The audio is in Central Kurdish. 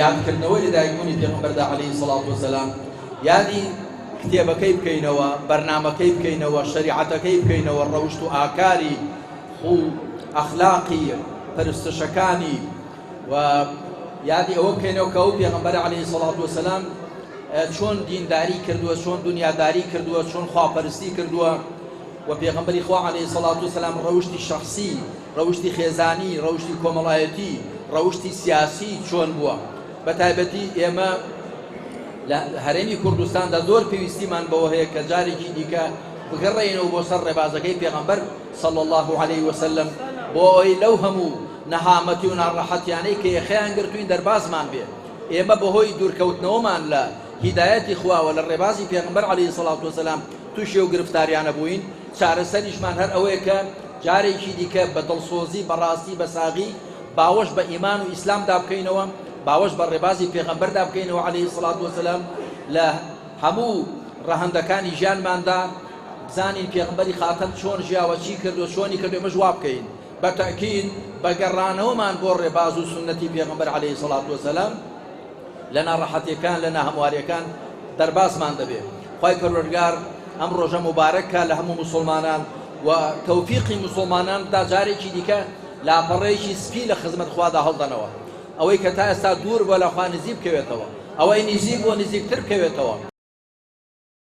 یادکردنەوەی لەدایکبوونی پێغەمبەردا عەلەیهی سەڵات وەسەلام، یادی کتێبەکەی بکەینەوە، بەرنامەکەی بکەینەوە، شەریعەتەکەی بکەینەوە، ڕەوشت و ئاکاری و ئەخلاقی پەرستشەکانی، و یادی ئەوە بکەینەوە کە ئەو پێغەمبەر عەلەیهی سەڵات وەسەلام چۆن دینداری کردووە، چۆن دنیاداری کردووە، چۆن خواپەرستی کردووە، و پێغەمبەری خوا عەلەیهی سەڵات وەسەلام ڕەوشتی شەخسی، ڕەوشتی خێزانی، ڕەوشتی کۆمەڵایەتی، ڕەوشتی سیاسی چۆن بووە. بە تایبەتی ئێمە لە هەرێمی کوردستاندا زۆر پێویستیمان بەوە هەیە کە جارێکی دیکە بگەڕێنەوە بۆ سەر ڕێبازەکەی پێغەمبەر صلی الله علیه وسلم، بۆ ئەوەی لەو هەموو نەهامەتی و ناڕەحەتیانەی کە یەخەیان گرتوین دەربازمان بێ. ئێمە بەهۆی دوورکەوتنەوەمان لە هیدایەتی خواوە لە ڕێبازی پێغەمبەر عەلەیهی سەڵات وەسەلام تووشی و گرفتاریانە بووین. چارەسەریشمان هەر ئەوەیە کە جارێکی دیکە بە دڵسۆزی، بەڕاستی، بەساغی باوەش بە ئیمان و ئیسلامدا بکەینەوە، باوەش بە ڕێبازی پێغەمبەردا بکەینەوە عەلەیهی سەڵات وەسەلام، لە هەموو ڕەهەندەکانی ژیانماندا بزانین پێغەمبەری خاتەم چۆن ژیاوە، چی کردو، چۆنی کردو، ئێمەش وا بکەین. بە تەئکید بە گەڕانەوەمان بۆ ڕێباز و سونەتی پێغەمبەر عەلەیهی سەڵات وەسەلام لە ناڕەحەتیەکان، لە ناهەمواریەکان دەربازمان دەبێت. خوای پەروەردگار ئەم ڕۆژە مبارەکە لە هەموو مسلمانان و تەوفیقی مسلماناندا جارێکی دیکە لاپەڕەیەکی سپی لە خزمەت خوادا هەڵدەنەوە، ئەوەی کە تا ئێستا دوور بۆ لە خوا نزیک بکەوێتەوە، ئەوەی نزیک بۆ نزیکتر بکەوێتەوە،